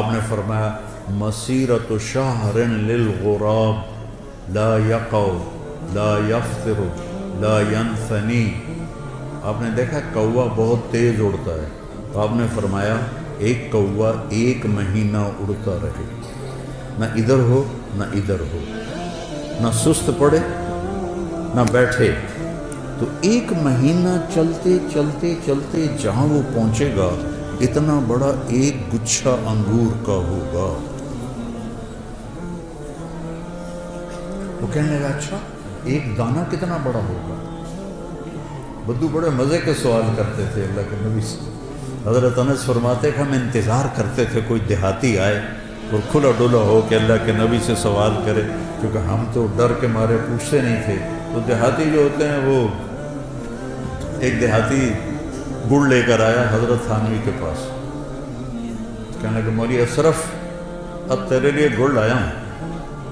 آپ نے فرمایا مسیرۃ شہر للغراب لا یقع لا یفطر لا ینثنی۔ آپ نے دیکھا کوا بہت تیز اڑتا ہے، تو آپ نے فرمایا ایک کوا 1 مہینہ اڑتا رہے، نہ ادھر ہو نہ ادھر ہو، نہ سست پڑے نہ بیٹھے، تو 1 مہینہ چلتے چلتے چلتے جہاں وہ پہنچے گا اتنا بڑا ایک گچھا انگور کا ہوگا۔ وہ کہنے لگا اچھا ایک دانہ کتنا بڑا ہوگا؟ بدو بڑے مزے کے سوال کرتے تھے اللہ کے نبی سے۔ حضرت انس فرماتے کہ ہم انتظار کرتے تھے کوئی دیہاتی آئے اور کھلا ڈولا ہو کہ اللہ کے نبی سے سوال کرے، کیونکہ ہم تو ڈر کے مارے پوچھتے نہیں تھے۔ تو دیہاتی جو ہوتے ہیں، وہ ایک دیہاتی گڑ لے کر آیا حضرت تھانوی کے پاس، کہنے کہ مولوی اشرف اب تیرے لیے گڑ لایا ہوں۔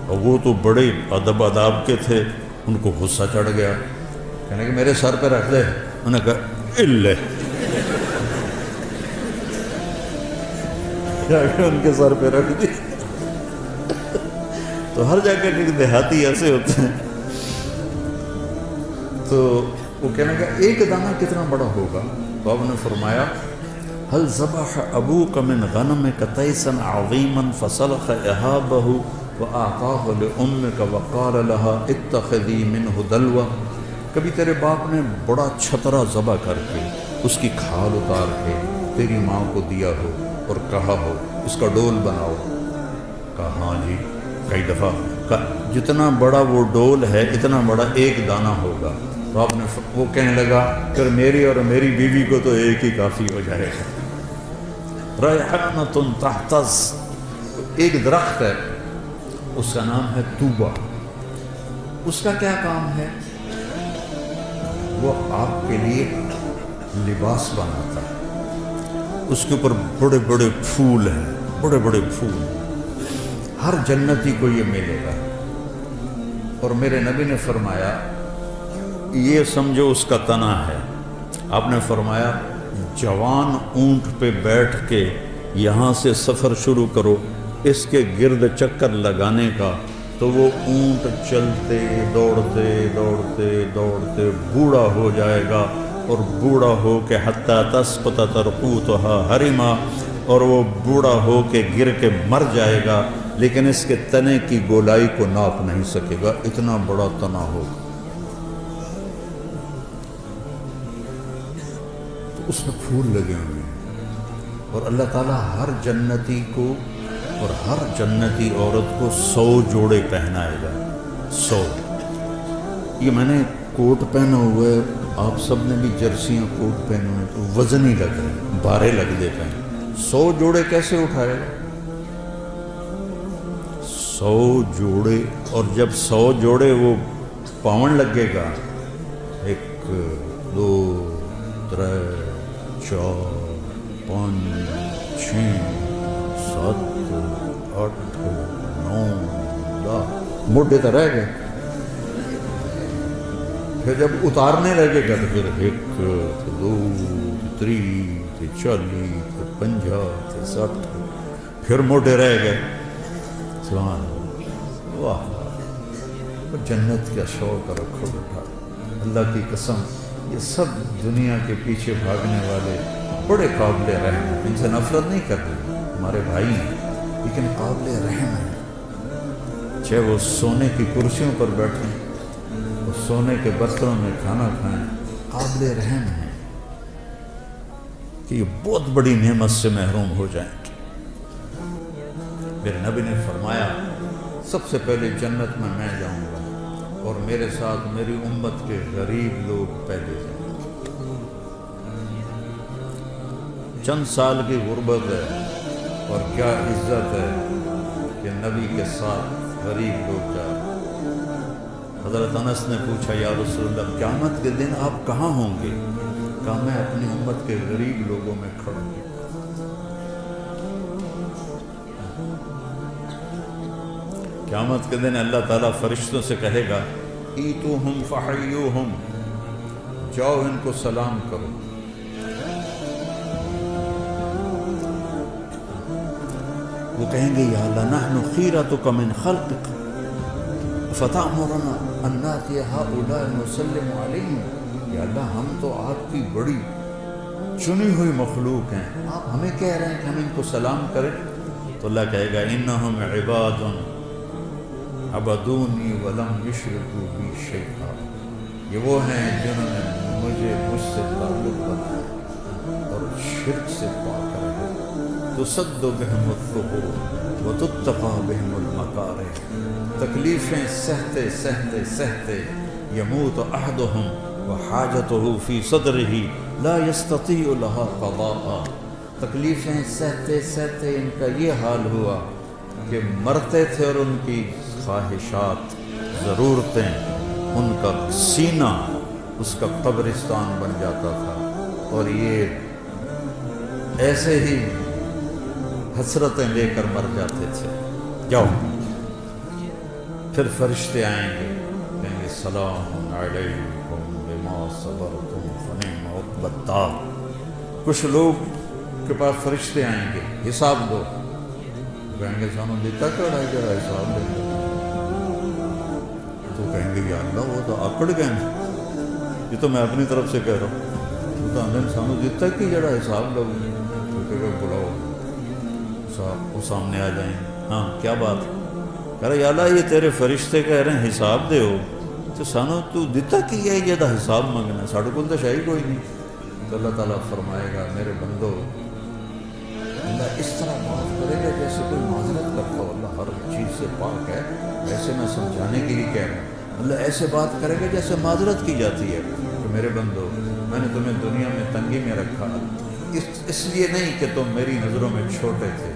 اور وہ تو بڑے ادب آداب کے تھے، ان کو غصہ چڑھ گیا، کہنے کہ میرے سر پہ رکھ دے۔ انہوں نے کہا لے، ان کے سر پہ رکھ دی۔ تو ہر جگہ کے دیہاتی ایسے ہوتے ہیں۔ تو وہ کہنے کا ایک دانہ کتنا بڑا ہوگا؟ تو آپ نے فرمایا هل ذبح ابوك من غنمك تيسا عظيما فسلخ اهابه واعطاه لامك وقال لها اتخذي منه دلوا۔ کبھی تیرے باپ نے بڑا چھترا ذبح کر کے اس کی کھال اتار کے تیری ماں کو دیا ہو اور کہا ہو اس کا ڈول بناؤ؟ کہا ہاں جی کئی دفعہ۔ کہا جتنا بڑا وہ ڈول ہے اتنا بڑا ایک دانہ ہوگا۔ تو آپ نے وہ کہنے لگا پھر میری اور میری بیوی کو تو ایک ہی کافی ہو جائے گا۔ ریحانۃ تہتز، ایک درخت ہے اس کا نام ہے توبہ۔ اس کا کیا کام ہے؟ وہ آپ کے لیے لباس بناتا ہے، اس کے اوپر بڑے بڑے پھول ہیں، بڑے بڑے پھول، ہر جنتی کو یہ ملے گا۔ اور میرے نبی نے فرمایا یہ سمجھو اس کا تنا ہے۔ آپ نے فرمایا جوان اونٹ پہ بیٹھ کے یہاں سے سفر شروع کرو اس کے گرد چکر لگانے کا، تو وہ اونٹ چلتے دوڑتے دوڑتے دوڑتے بوڑھا ہو جائے گا، اور بوڑھا ہو کے حتیٰ تسقط ترقوتها حرما، اور وہ بوڑھا ہو کے گر کے مر جائے گا، لیکن اس کے تنے کی گولائی کو ناپ نہیں سکے گا، اتنا بڑا تنا ہوگا۔ اس میں پھول لگے ہوئے ہیں، اور اللہ تعالیٰ ہر جنتی کو اور ہر جنتی عورت کو 100 جوڑے پہنائے گا۔ 100۔ یہ میں نے کوٹ پہنا ہوا ہے، آپ سب نے بھی جرسیاں کوٹ پہنے ہوئے تو وزن ہی لگ رہے ہیں، بارے لگ دیتے ہیں۔ 100 جوڑے کیسے اٹھائے گا؟ 100 جوڑے، اور جب 100 جوڑے وہ پاون لگے گا، 1 2 3 4 5 6 7 8 9 10 موڈے تو رہ گئے۔ پھر جب اتارنے لگے گا تو پھر 1 2 3 40 50 60 پھر موٹے رہ گئے۔ سبحان اللہ، واہ، جنت کا شوق رکھو بیٹا، اللہ کی قسم یہ سب دنیا کے پیچھے بھاگنے والے بڑے قابل رحم ہیں، ان سے نفرت نہیں کر رہی، ہمارے بھائی ہیں لیکن قابل رحم ہیں، چاہے وہ سونے کی کرسیوں پر بیٹھیں، وہ سونے کے برتنوں میں کھانا کھائیں، قابل رحم ہیں کہ یہ بہت بڑی نعمت سے محروم ہو جائیں۔ میرے نبی نے فرمایا سب سے پہلے جنت میں جاؤں گا، اور میرے ساتھ میری امت کے غریب لوگ پہلے جائیں۔ چند سال کی غربت ہے، اور کیا عزت ہے کہ نبی کے ساتھ غریب لوگ جا رہے ہیں۔ حضرت انس نے پوچھا یا رسول اللہ قیامت کے دن آپ کہاں ہوں گے؟ کہا میں اپنی امت کے غریب لوگوں میں کھڑا ہوں۔ قیامت کے دن اللہ تعالیٰ فرشتوں سے کہے گا ایتوہم فحیوہم، جاؤ ان کو سلام کرو۔ وہ کہیں گے یا اللہ نحن خیرتک من خلقک فتأمرنا ان نأتی ہؤلاء نسلم علیہم، یا اللہ ہم تو آپ کی بڑی چنی ہوئی مخلوق ہیں، آپ ہمیں کہہ رہے ہیں کہ ہم ان کو سلام کریں؟ تو اللہ کہے گا انہم عباد عبدونی ولم یشرکوا بی شیئا، یہ وہ ہیں جنہوں نے مجھ سے تعلق بنایا اور شرک سے پاک رہے، تسد بہم الثقور وتتقى بہم المکارہ، تکلیفیں سہتے سہتے سہتے یموت احدہم وحاجتہ فی صدرہ لا یستطیع لها قضاء، تکلیفیں سہتے سہتے ان کا یہ حال ہوا کہ مرتے تھے اور ان کی خواہشات ضرورتیں ان کا سینہ اس کا قبرستان بن جاتا تھا، اور یہ ایسے ہی حسرتیں لے کر مر جاتے تھے۔ جاؤ، پھر فرشتے آئیں گے، کہیں گے سلام علیکم بما صبرتم فنعم عقبی الدار۔ کچھ لوگ کے پاس فرشتے آئیں گے، حساب دو، کہیں گے سانو دیتا کڑا ہے جڑا حساب دے، تو کہیں گے یا اللہ وہ تو اکڑ گئے ہیں، یہ تو میں اپنی طرف سے کہہ رہا ہوں، وہ تو اندر سانو دیتا کہ جڑا حساب لو، تو کہہ گے بلاؤ صاحب، وہ سامنے آ جائیں، ہاں کیا بات، کہہ رہا یا اللہ یہ تیرے فرشتے کہہ رہے ہیں حساب دے ہو، تو سانو تو دیتا کہ یہ جدا حساب منگنا، ساڑھے کل تو شاہی کوئی نہیں۔ تو اللہ تعالیٰ فرمائے گا میرے بندو، اللہ اس طرح معاف کرے گا جیسے کوئی معذرت کرتا ہو، اللہ ہر چیز سے پاک ہے، ایسے میں سمجھانے کے لیے کہہ رہا ہوں، اللہ ایسے بات کرے گا جیسے معذرت کی جاتی ہے کہ میرے بندو میں نے تمہیں دنیا میں تنگی میں رکھا، اس لیے نہیں کہ تم میری نظروں میں چھوٹے تھے،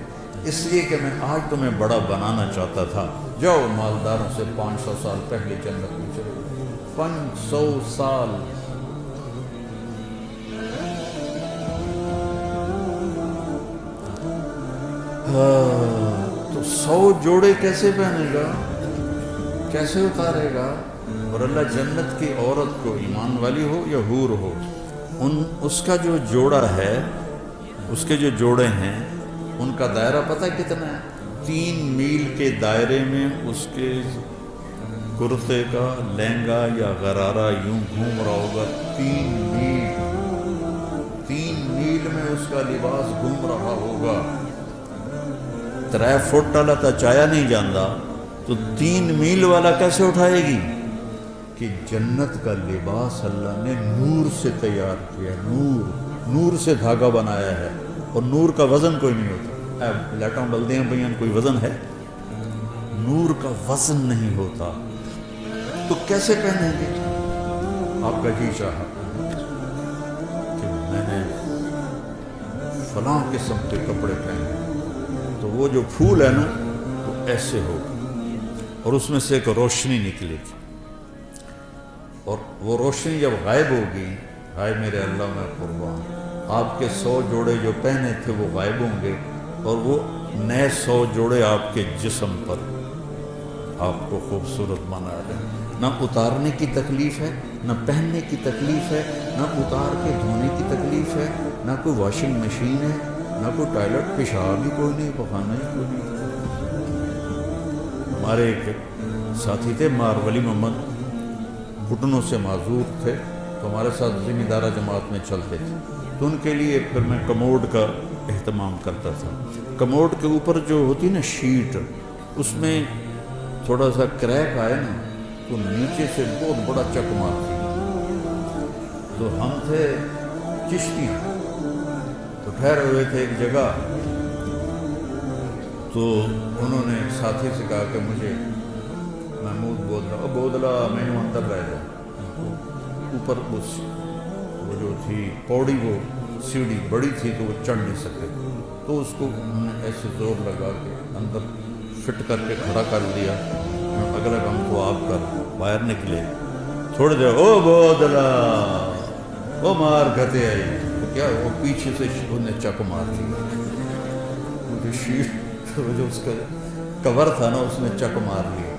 اس لیے کہ میں آج تمہیں بڑا بنانا چاہتا تھا، جاؤ مالداروں سے 500 سال پہلے جنت میں چلو، 500 سال۔ تو 100 جوڑے کیسے پہنے گا، کیسے اتارے گا؟ اور اللہ جنت کی عورت کو، ایمان والی ہو یا حور ہو، اس کا جو جوڑا ہے، اس کے جو جوڑے ہیں ان کا دائرہ پتہ کتنا ہے؟ 3 میل کے دائرے میں اس کے کرتے کا لہنگا یا غرارہ یوں گھوم رہا ہوگا، 3 میل میں اس کا لباس گھوم رہا ہوگا۔ 3 فٹ والا تو چایا نہیں جاندا، تو 3 میل والا کیسے اٹھائے گی؟ کہ جنت کا لباس اللہ نے نور سے تیار کیا، نور سے دھاگا بنایا ہے، اور نور کا وزن کوئی نہیں ہوتا۔ لائٹوں بلدیاں بھائیاں کوئی وزن ہے؟ نور کا وزن نہیں ہوتا، تو کیسے پہنیں گے؟ آپ کا جی چاہا کہ میں نے فلاں قسم کے کپڑے پہنے، تو وہ جو پھول ہے نا وہ ایسے ہوگا، اور اس میں سے ایک روشنی نکلے گی، اور وہ روشنی جب غائب ہوگی، ہائے میرے اللہ میں قربان، آپ کے 100 جوڑے جو پہنے تھے وہ غائب ہوں گے، اور وہ نئے 100 جوڑے آپ کے جسم پر آپ کو خوبصورت بنا رہے ہیں۔ نہ اتارنے کی تکلیف ہے، نہ پہننے کی تکلیف ہے، نہ اتار کے دھونے کی تکلیف ہے، نہ کوئی واشنگ مشین ہے، نہ کوئی ٹوائلٹ، پیشاب ہی کوئی نہیں، پخانا ہی کوئی نہیں۔ ہمارے ایک ساتھی تھے مار ولی محمد، گھٹنوں سے معذور تھے، تو ہمارے ساتھ ذمہ دارہ جماعت میں چلتے تھے، تو ان کے لیے پھر میں کموڈ کا اہتمام کرتا تھا۔ کموڈ کے اوپر جو ہوتی نا شیٹ، اس میں تھوڑا سا کریک آئے نا تو نیچے سے بہت بڑا چک مارتی، تو ہم تھے چشتیاں، تو ٹھہرے ہوئے تھے ایک جگہ، تو انہوں نے ساتھی سے کہا کہ مجھے محمود بودلا میں نے اندر رہ جاؤ، اوپر وہ جو تھی پوڑی، وہ سیڑھی بڑی تھی تو وہ چڑھ نہیں سکے، تو اس کو ہم نے ایسے زور لگا کے اندر فٹ کر کے کھڑا کر دیا، اگلا کام تو آپ کر، باہر نکلے، تھوڑی دیر او بودلا وہ مار گھتے آئی، تو کیا وہ پیچھے سے انہوں نے چک مار دی، وہ جو شیٹ جو اس کا کور تھا نا اس نے چک مار لیا،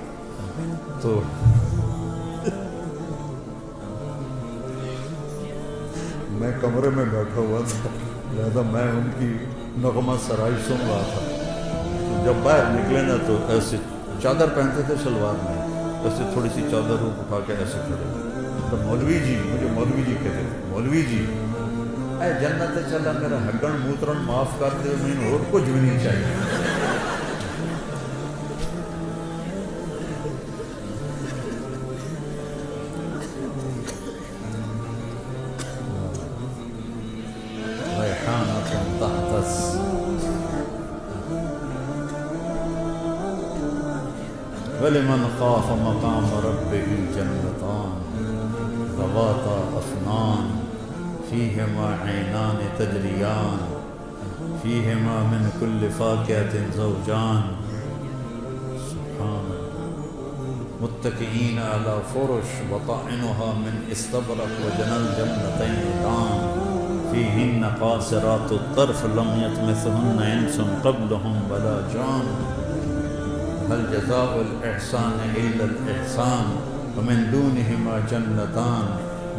تو میں کمرے میں بیٹھا ہوا تھا، لہذا میں ان کی نغمہ سرائی سن رہا تھا، تو جب باہر نکلے نا تو ایسے چادر پہنتے تھے شلوار میں، ایسے تھوڑی سی چادر اٹھا کے ایسے کھڑے، تو مولوی جی، مجھے مولوی جی کہتے تھے، مولوی جی اے جنت چلا میرا ہگن موترن معاف کر دے، مجھے اور کچھ بھی نہیں چاہیے۔ ریحانۃ تحتس، ولمن خاف مقام ربه جنتان ذواتا افنان فیہما عینان تجریان فیہما من کل فاکہۃ زوجان سبحان متکئین علی فرش وطائنها من استبرق وجنى الجنتین دان فیہن قاصرات الطرف لم یطمثہن انس قبلہم ولا جان هل جزاء الإحسان إلا الإحسان ومن دونهما جنتان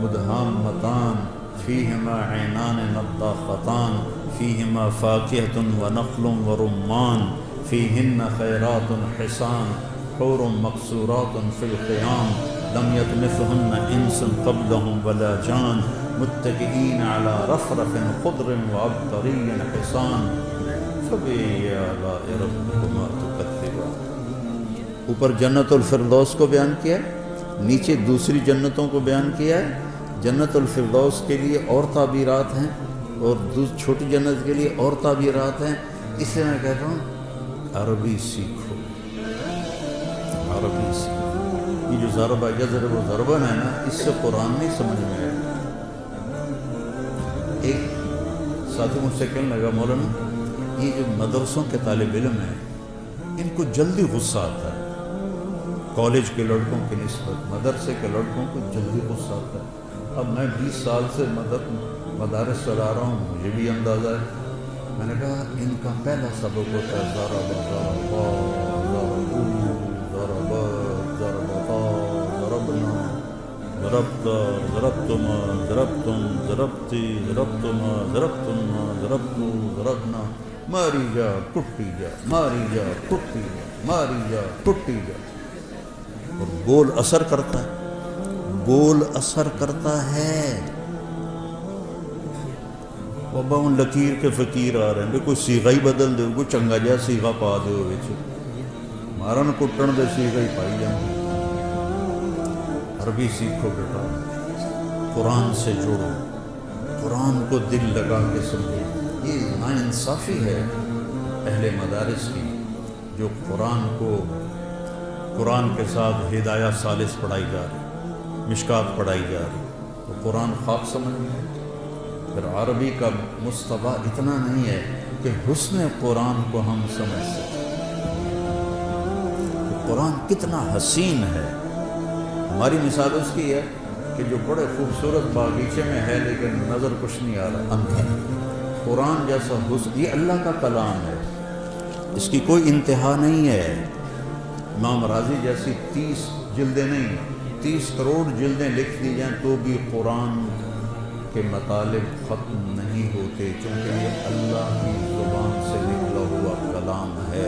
مدهامتان فيهما عينان نضاختان فيهما فاكهة ونخل ورمان فيهن خيرات حسان حور مقصورات في الخيام لم يطمثهن إنس قبلهم ولا جان متكئين على رفرف خضر وعبقري حصان فبأي آلاء ربكما تكذبان۔ اوپر جنت الفردوس کو بیان کیا ہے، نیچے دوسری جنتوں کو بیان کیا ہے۔ جنت الفردوس کے لیے اور تعبیرات ہیں اور چھوٹی جنت کے لیے اور تعبیرات ہیں۔ اس لیے میں کہتا ہوں عربی سیکھو، عربی سیکھو۔ یہ جو ضربہ یضرب و ضربن ہے نا، اس سے قرآن نہیں سمجھ میں آئے۔ ایک ساتھی مجھ سے کہنے لگا مولانا یہ جو مدرسوں کے طالب علم ہیں ان کو جلدی غصہ آتا ہے، کالج کے لڑکوں کی نسبت مدرسے کے لڑکوں کو جلدی غصہ آتا ہے۔ اب میں 20 سال سے مدارس چلا رہا ہوں، مجھے بھی اندازہ ہے۔ میں نے کہا ان کا پہلا سبق ہوتا ہے ضرب ضربا ضربو ضرب ضربتا ضربنا ضربت ضربتما ضربتم ضربتی ضربتما ضربتما ضربتو ضربنا ماری جا ٹوٹی جا ماری جا ٹوٹی جا ماری جا ٹوٹی جا۔ اور بول اثر کرتا ہے، بول اثر کرتا ہے۔ بابا ان لکیر کے فقیر آ رہے ہیں، کوئی سیغہ ہی بدل دے، کوئی چنگا جہا سیغہ پا دے وچ، مارن کٹن دے سیغہ ہی پائی جاندے۔ عربی سیکھو بیٹا، قرآن سے جڑو، قرآن کو دل لگا کے سمجھو۔ یہ ناانصافی ہے اہل مدارس کی جو قرآن کے ساتھ ہدایہ ثالث پڑھائی جا رہی، مشکات پڑھائی جا رہی، تو قرآن خواب سمجھ میں۔ پھر عربی کا مصطبہ اتنا نہیں ہے کہ حسن قرآن کو ہم سمجھ سکیں۔ قرآن کتنا حسین ہے۔ ہماری مثال اس کی ہے کہ جو بڑے خوبصورت باغیچے میں ہے لیکن نظر کچھ نہیں آ رہا، اندھر۔ قرآن جیسا حسن، یہ اللہ کا کلام ہے، اس کی کوئی انتہا نہیں ہے۔ امام راضی جیسی 30 جلدیں نہیں، 30 کروڑ جلدیں لکھ دی جائیں تو بھی قرآن کے مطالب ختم نہیں ہوتے، چونکہ یہ اللہ کی زبان سے نکلا ہوا کلام ہے،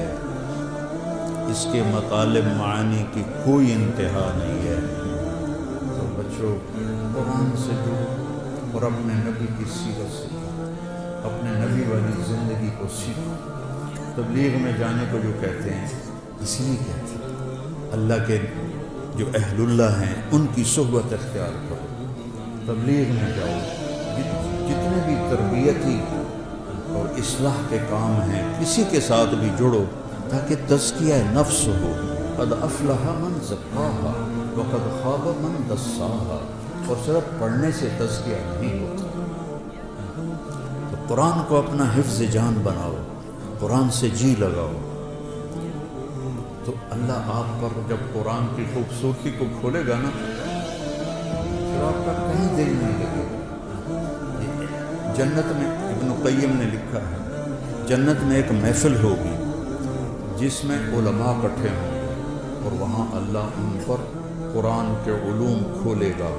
اس کے مطالب معانی کی کوئی انتہا نہیں ہے۔ تو بچوں قرآن سے جڑو اور اپنے نبی کی سیرت سے، اپنے نبی والی زندگی کو سیکھو۔ تبلیغ میں جانے کو جو کہتے ہیں اس لیے کہتے ہیں اللہ کے جو اہل اللہ ہیں ان کی صحبت اختیار کرو، تبلیغ میں جاؤ، جتنے بھی تربیتی اور اصلاح کے کام ہیں کسی کے ساتھ بھی جڑو تاکہ تزکیہ نفس ہو۔ قد افلح من زکاہا وقد خاب من دساہا۔ اور صرف پڑھنے سے تزکیہ نہیں ہوتا، تو قرآن کو اپنا حفظ جان بناؤ، قرآن سے جی لگاؤ، تو اللہ آپ پر جب قرآن کی خوبصورتی کو کھولے گا نا پھر آپ کا کہیں دل نہیں لگے گا۔ جنت میں ابن قیم نے لکھا ہے جنت میں ایک محفل ہوگی جس میں علماء اکٹھے ہوں گے اور وہاں اللہ ان پر قرآن کے علوم کھولے گا،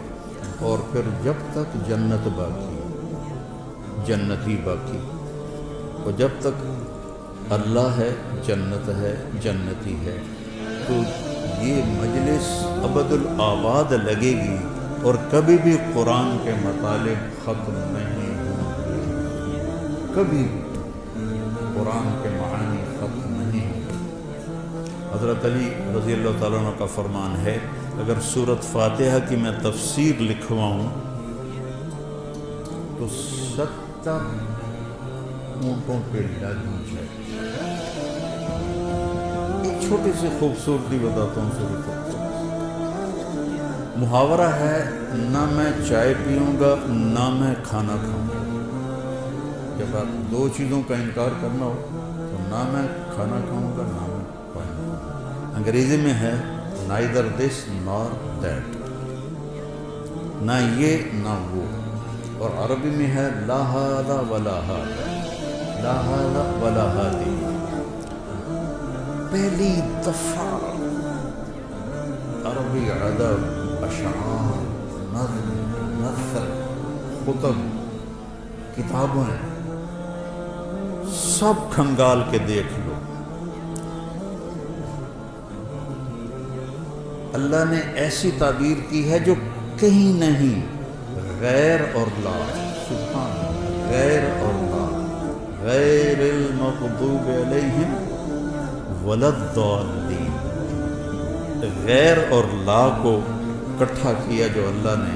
اور پھر جب تک جنت باقی، جنتی باقی، اور جب تک اللہ ہے، جنت ہے، جنتی ہے، تو یہ مجلس ابد الآباد لگے گی اور کبھی بھی قرآن کے مطالب ختم نہیں ہوں گے، کبھی قرآن کے معانی ختم نہیں ہوں گے۔ حضرت علی رضی اللہ تعالیٰ عنہ کا فرمان ہے، اگر سورۃ فاتحہ کی میں تفسیر لکھواؤں تو 70 اونٹوں پہ لادوں جائے۔ ایک چھوٹی سی خوبصورتی بتاتا ہوں سورۃ فاتحہ۔ محاورہ ہے، نہ میں چائے پیوں گا نہ میں کھانا کھاؤں گا۔ جب آپ دو چیزوں کا انکار کرنا ہو تو نہ میں کھانا کھاؤں گا نہ میں پانی پیوں گا۔ انگریزی میں ہے neither this nor that، نہ یہ نہ وہ، اور عربی میں ہے لا هذا ولا هذا، لا هذا ولا هذه۔ پہلی دفعہ عربی ادب، اشعار، نظم، نثر، خطب، کتابیں سب کھنگال کے دیکھ لو، اللہ نے ایسی تعبیر کی ہے جو کہیں نہیں، غیر اور لا، سبحان، غیر اور لا، غیر المغضوب علیہم ولا الضالین، غیر اور لا کو اکٹھا کیا جو اللہ نے۔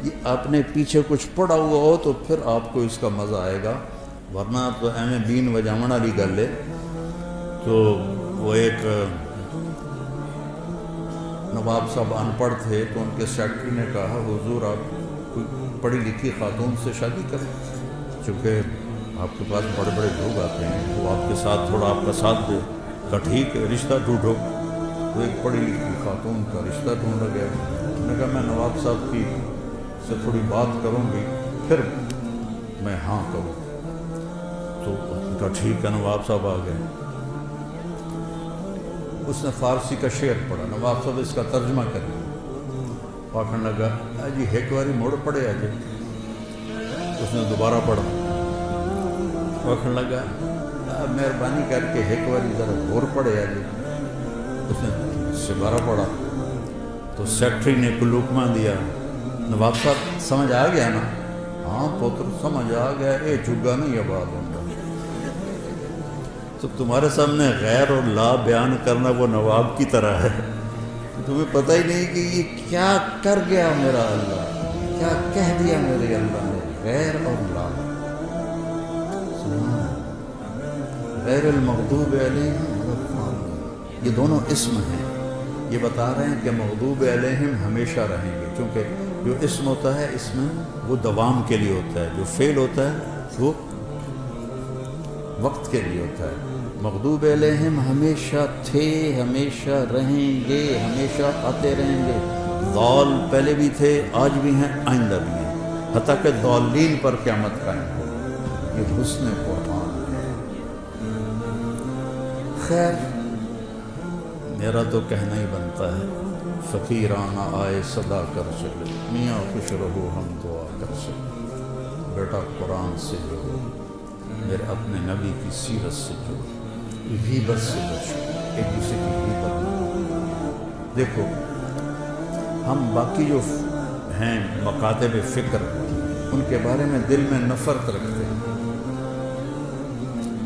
یہ آپ نے پیچھے کچھ پڑھا ہوا ہو تو پھر آپ کو اس کا مزہ آئے گا، ورنہ تو ایویں بین وجامن والی گل ہے۔ تو وہ ایک نواب صاحب ان پڑھ تھے تو ان کے سیکرٹری نے کہا حضور آپ کوئی پڑھی لکھی خاتون سے شادی کریں، چونکہ آپ کے پاس بڑے بڑے لوگ آتے ہیں تو آپ کے ساتھ تھوڑا آپ کا ساتھ دے۔ کہا ٹھیک ہے، رشتہ ڈھونڈو۔ تو ایک پڑھی لکھی خاتون کا رشتہ ڈھونڈا گیا۔ میں نے کہا میں نواب صاحب کی سے تھوڑی بات کروں گی پھر میں ہاں کروں۔ تو کہا ٹھیک ہے، نواب صاحب آ گئے۔ اس نے فارسی کا شعر پڑھا، نواب صاحب اس کا ترجمہ کریں۔ آخر لگا جی ایک باری موڑ پڑے آج۔ اس نے دوبارہ پڑھا۔ آخر لگا مہربانی کر کے ایک باری ذرا اور پڑھے آج۔ اس نے دوبارہ پڑھا تو سیکرٹری نے کوئی لقمہ دیا۔ نواب صاحب سمجھ آ گیا نا؟ ہاں پتر سمجھ آ گیا، اے چگا نہیں آباد ہوگا۔ تو تمہارے سامنے غیر اور لا بیان کرنا وہ نواب کی طرح ہے، تمہیں پتہ ہی نہیں کہ یہ کیا کر گیا میرا اللہ، کیا کہہ دیا میرے اللہ نے، غیر اور لا۔ غیر المغضوب علیہم ولا الضالین، یہ دونوں اسم ہیں۔ یہ بتا رہے ہیں کہ مغضوب علیہم ہمیشہ رہیں گے، کیونکہ جو اسم ہوتا ہے اس میں وہ دوام کے لیے ہوتا ہے، جو فعل ہوتا ہے وہ وقت کے لیے ہوتا ہے۔ مغضوب علیہم ہمیشہ تھے، ہمیشہ رہیں گے، ہمیشہ آتے رہیں گے۔ ضال پہلے بھی تھے، آج بھی ہیں، آئندہ بھی ہیں، حتیٰ کہ ضالین پر قیامت قائم ہو۔ یہ حسن قرآن ہے۔ خیر میرا تو کہنا ہی بنتا ہے، فقیرانہ آئے صدا کر چلے، میاں خوش رہو ہم دعا کر چلے۔ بیٹا قرآن سے جڑو، میرے اپنے نبی کی سیرت سے جڑو، غیبت سے بچو، ایک دوسرے کی غیبت نہ۔ دیکھو ہم باقی جو ہیں مکاتب فکر ان کے بارے میں دل میں نفرت رکھتے ہیں،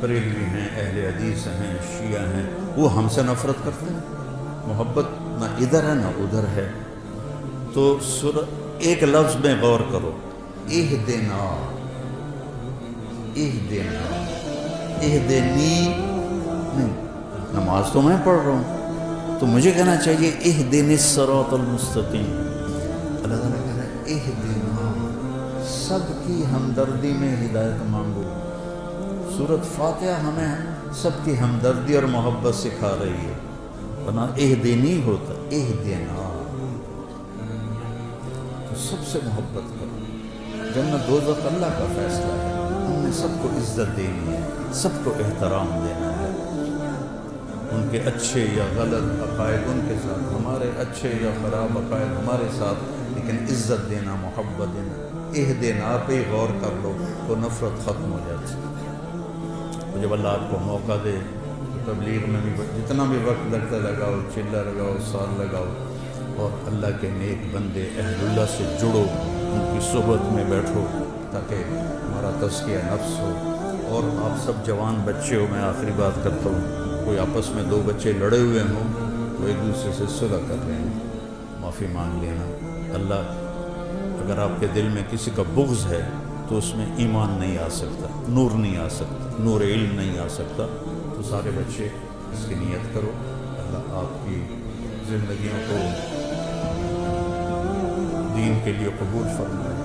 بریلوی ہیں، اہل حدیث ہیں، شیعہ ہیں، وہ ہم سے نفرت کرتے ہیں۔ محبت نہ ادھر ہے نہ ادھر ہے۔ تو ایک لفظ میں غور کرو، اہدنا، اہدنا، اہدنی نہیں، نماز تو میں پڑھ رہا ہوں تو مجھے کہنا چاہیے اہدنی الصراط المستقیم۔ اللہ تعالیٰ کہہ رہا ہے اہدنا، سب کی ہمدردی میں ہدایت مانگو۔ سورۃ فاتحہ ہمیں سب کی ہمدردی اور محبت سکھا رہی ہے، ورنہ اہدنی ہوتا اہدنا، تو سب سے محبت کرو۔ جنت دوزخ اللہ کا فیصلہ ہے، ہم نے سب کو عزت دینی ہے، سب کو احترام دینا ہے، ان کے اچھے یا غلط عقائد ان کے ساتھ، ہمارے اچھے یا خراب عقائد ہمارے ساتھ، لیکن عزت دینا، محبت دینا۔ اہدنا پہ غور کر لو تو نفرت ختم ہو جاتی ہے۔ تو جب اللہ آپ کو موقع دے تو تبلیغ میں بھی جتنا بھی وقت لگتا ہے لگاؤ، چلہ لگاؤ، سال لگاؤ، اور اللہ کے نیک بندے اہل اللہ سے جڑو، ان کی صحبت میں بیٹھو تاکہ ہمارا تزکیہ نفس ہو۔ اور آپ سب جوان بچے ہو، میں آخری بات کرتا ہوں، کوئی آپس میں دو بچے لڑے ہوئے ہوں تو ایک دوسرے سے صلح کر رہے ہیں، معافی مانگ لینا۔ اللہ اگر آپ کے دل میں کسی کا بغض ہے تو اس میں ایمان نہیں آ سکتا، نور نہیں آ سکتا، نور علم نہیں آ سکتا۔ تو سارے بچے اس کی نیت کرو، اللہ آپ کی زندگیوں کو دین کے لیے قبول فرمائے۔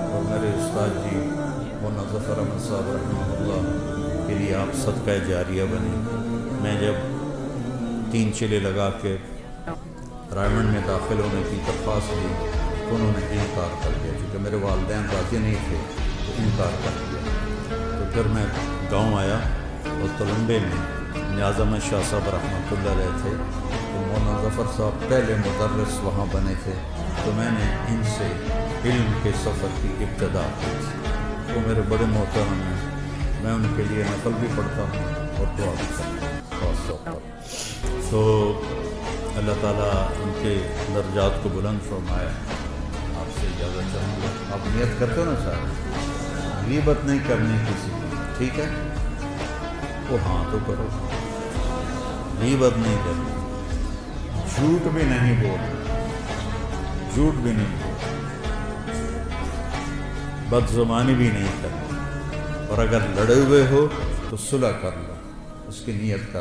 اور میرے استاد جی مولانا ظفر احمد صاحب رحمہ اللہ کے لیے آپ صدقہ جاریہ بنے۔ میں جب 3 چلے لگا کے رائمنڈ میں داخل ہونے کی درخواست دی تو انہوں نے انکار کر دیا، چونکہ میرے والدین راضی نہیں تھے تو انکار کر دیا۔ تو پھر میں گاؤں آیا اور تلمبے میں نیاز احمد شاہ صاحب رحمۃ اللہ علیہ تھے، تو مولانا ظفر صاحب پہلے مدرس وہاں بنے تھے، تو میں نے ان سے علم کے سفر کی ابتدا کی تھی۔ وہ میرے بڑے محترم ہیں، میں ان کے لیے نقل بھی پڑھتا ہوں اور دعا بھی کرتا ہوں خاص طور پر۔ تو اللہ تعالیٰ ان کے درجات کو بلند فرمائے۔ آپ سے اجازت چاہوں گا، آپ نیت کرتے ہو نا سارے، غیبت نہیں کرنی کسی کی، ٹھیک ہے؟ وہ ہاں تو کرو، غیبت نہیں کرنی، جھوٹ بھی نہیں بولنا، جھوٹ بھی نہیں بولنا، بد زبانی بھی نہیں کرنی، اور اگر لڑے ہوئے ہو تو صلح کر لو، اس کی نیت کر